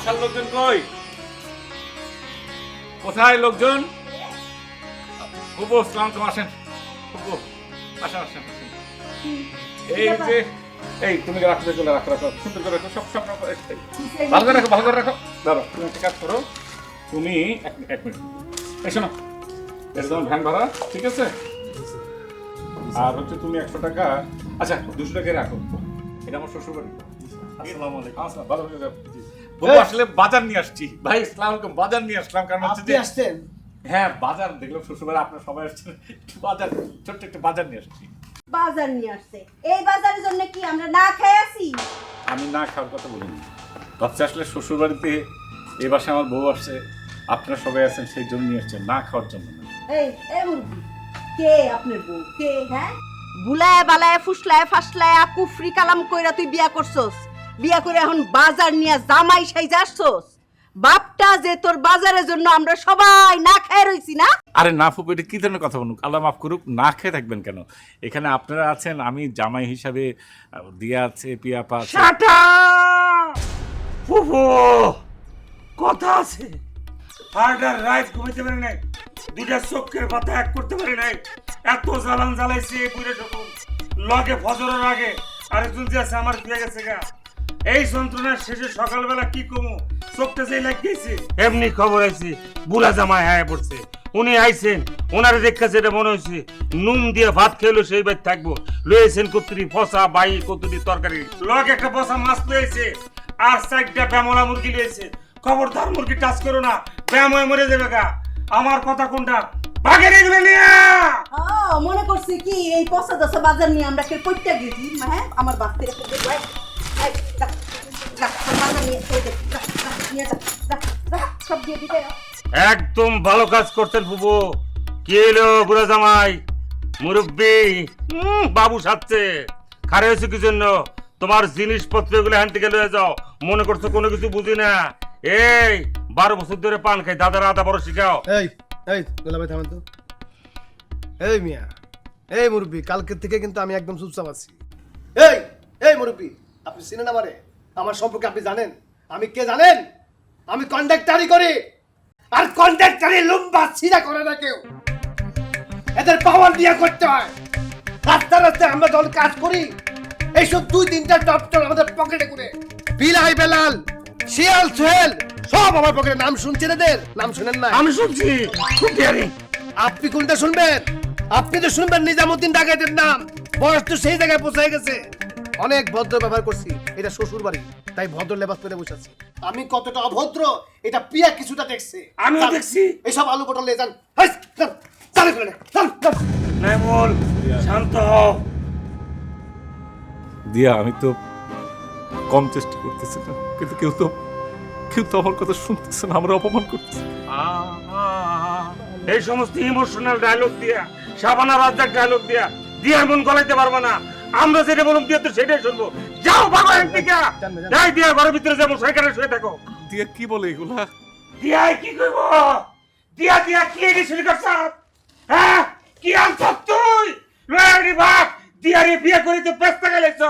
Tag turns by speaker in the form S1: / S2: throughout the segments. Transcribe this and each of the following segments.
S1: বাসার লোকজন কই? কোথায় লোকজন? বুবু আসসালামু আলাইকুম, আসেন। বুবু আসেন আসেন আসেন। এই যে এই তুমি রাখতে চলে রাখো রাখো সুন্দর করে রাখো, সব রাখো, ভালো করে রাখো, ভালো করে রাখো। দাঁড়াও, তুমি একটা কাজ করো, তুমি এক মিনিট এই শোনো, এটা তোমার ভ্যান ভাড়া, ঠিক আছে? আর হচ্ছে তুমি 100 টাকা, আচ্ছা 200 টাকা রাখো, এটা আমার শ্বশুর বাড়ি। আসসালামু আলাইকুম। আসসালাম, ভালো করে যাও। বাবু আসলে বাজার নিয়ে আসছি ভাই, আসসালামু আলাইকুম। বাজার নিয়ে আসলাম কারণ হচ্ছে
S2: আপনি
S1: যে
S2: আসছেন?
S1: হ্যাঁ বাজার দেখলাম শ্বশুরবাড়ি, আপনারা সবাই আসছেন, একটু বাজার, ছোট্ট একটু বাজার নিয়ে আসছি।
S3: বাজার নিয়ে আসছে, এই বাজারের জন্য কি আমরা না খেয়ে আছি?
S1: আমি না খাওয়ার কথা বলিনি, ভাবছি আসলে শ্বশুরবাড়িতে এই বাসায় আমার বউ আসছে, আপনারা সবাই আছেন সেই জন্য নিয়ে আসছেন, না খাওয়ার জন্য না।
S3: এই এই মুরগি, কে আপনার বউ? কে? হ্যাঁ, বুলায় বালায় ফুসলায় ফাসলায় কুফরি কালাম কইরা তুই বিয়া করছস, বিয়া করে এখন বাজার নিয়ে জামাই সাইজা আসছস। বাপটা যে তোর বাজারের জন্য আমরা সবাই না খেয়ে রইছি না।
S1: আরে না ফুপু, এটা কি ধরনের কথা বলুন, আল্লাহ মাফ করুক, না খেয়ে থাকবেন কেন? এখানে আপনারা আছেন, আমি জামাই হিসাবে, দিয়া আছে, পিয়াপা আছে।
S4: ফুফু কথা আছে, হার্ডার রাইট ঘুমাইতে পারি নাই, দুইটা চোখের পাতা এক করতে পারি নাই, এত জ্বালান জ্বালাইছি এই বুড়ে সকল লগে ফজরের আগে আরেকজন যে আছে আমার দিয়ে গেছে গা। এই যন্ত্রণার শেষে সকালবেলা কি কমু, চোখটা যেই লাগিয়েছে এমনি খবর আইছে বুড়া জামাই হায় পড়ছে। উনি আইছেন, ওনারে দেখা যেটা মনে হয়েছে নুন দিয়ে ভাত খেলো সেই বাদ থাকবো, লয়েছেন কতুরি ফসা বাই কতুরি তরকারি, লগে একটা বসা মাছ লয়েছে আর 4টা ব্যামলা মুরগি লয়েছে। খবরদার মুরগি টাচ করো না, ব্যাম হয়ে মরে যাবে গা। আমার কথা কোনটা, বাগের এগুলো নিয়ে
S3: মনে করছি কি এই পচা দশা বাজার নিয়ে আমরা কে কইটা গেছি? হ্যাঁ, আমার বাচ্চা একটা দেখো, এই যা যা বাজার নিয়ে কই দে, যা যা, নিয়ে যা যা যা, সব দিয়ে দিতে।
S4: একদম ভালো কাজ করতেন ফুবু। কি এলো বুড়া জামাই মুরব্বি, বাবু সাথে খারে হয়েছে কি জন্য? তোমার জিনিসপত্র এগুলো হ্যান্ড থেকে লয়ে যাও, মনে করছো কোনো কিছু বুঝি না। এই 12 বছর ধরে পান খাই, দাদারা আদা বড় শিখাও।
S2: এই এই গোলা ভাই থামেন তো। এই মিয়া, এই মুরব্বি, কালকে থেকে কিন্তু আমি একদম চুপচাপ আছি। এই এই মুরব্বি, আপনি চিনেন আমারে? আমার সম্পর্কে আপনি জানেন আমি কে জানেন? আমি কন্ডাক্টরি করি, আর কন্ডাক্টরি লম্বা সিধা করে না কেউ, এদের পাওয়ার দিয়ে করতে হয়। রাস্তা রাস্তায় আমরা যখন কাজ করি, এইসব 2-3টা ডক্টর আমাদের পকেটে করে, বিলাই বেলাল, শিয়াল সোহেল সব আমার পকেটে। নাম শুনছেন এদের? নাম শুনেন না?
S4: আমি শুনছি খুব ডিয়ারি।
S2: আপনি কোনটা শুনবেন? আপনি তো শুনবেন নিজামুদ্দিন ডাকাতের নাম, বয়স তো সেই জায়গায় পৌঁছে গেছে। অনেক ভদ্র ব্যবহার করছি, এটা শ্বশুর বাড়ি, তাই ভদ্র লেবাস পরে বসে আছি। আমি কতটা অভদ্র এটা পিয়া কিছুটা দেখছে,
S4: আমিও দেখছি।
S2: এইসব আলু পটল নিয়ে যান, হাই, যান, চালে ফেলে নে, যান, যান।
S4: নেমল শান্ত হও।
S1: দিয়া আমি তো কম চেষ্টা করতেছি না, কিন্তু কেউ তো আমার কথা শুনতেছে না, আমরা অপমান করতেছি।
S4: এই সমস্ত ইমোশনাল ডায়লগ দিয়া, শাবানা রাজ্জাক ডায়লগ দিয়া দিয়ার মন গলাইতে পারবো না। আমরা যেটা বলুন দিয়া তো সেটাই শুনবো। যাও বাবা এদিকে, যাই দিয়া ঘরের ভিতরে যাবো, সাইকেলে শুয়ে থাকো।
S1: দিয়া কি বলে এগুলা?
S4: দিয়া কি কইব? দিয়া দিয়া কি এডি শুরু করছ? হ্যাঁ কি আনছ তুই? লয়ারি বাপ দিয়ারে বিয়ে করে তো পেস্তা গেলেছ।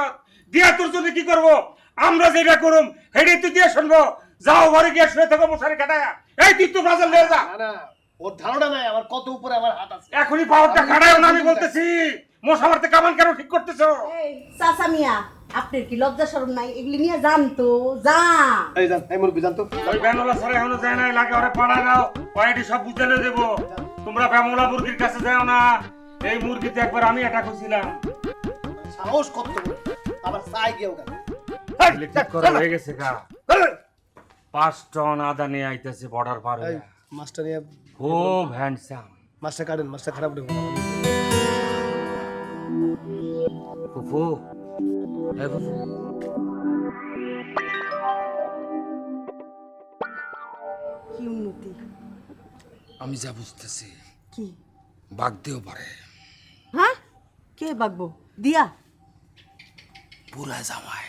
S4: দিয়া তোর জন্য কি করব? আমরা যেটা করুম হেডি তুই দিয়া শুনবো। যাও ঘরে গিয়ে শুয়ে থাকো মশারি কাটায়া। এই তুই তো বাজার নিয়ে যা।
S2: না না, ওর ধারণা নাই আমার কত উপরে আমার হাত আছে।
S4: এখনই পাওয়ারটা কাটায়ও না, আমি বলতেছি। মশা মারতে কামান কেন ঠিক করতেছো?
S3: এই চাচা মিয়া, আপনার কি লজ্জা শরম নাই? এগুলি নিয়ে যান তো, যান।
S2: এই যান, এই মুরব্বি যান তো।
S4: ওই ব্যামলা সারে এখনো যায় নাই, লাগে ওরে পাড়া দাও, ওইটি সব বুঝালে দেবো। তোমরা ব্যামলা মুরগির কাছে যাও না। এই মুরগিতে একবার আমি অ্যাটাক হয়েছিলাম।
S2: সাহস কত বড়, আবার চাই গিয়ে ওখানে।
S4: ঠিক করা হয়ে গেছে গা। 5 টন আদা নিয়ে আইতেছে বর্ডার পার
S2: এই
S4: হয়ে।
S2: মাছটা নিয়ে,
S4: খুব হ্যান্ডসাম।
S2: মাছটা কাটেন, মাছটা খারাপ রেখো।
S4: ফুফু, এই ফুফু,
S3: কি উন্নতি?
S5: আমি যা বুঝতেছি
S3: কি?
S5: বাগতেও পারে।
S3: হ্যাঁ, কে বাগবো? দিয়া?
S5: পুরা জামাই।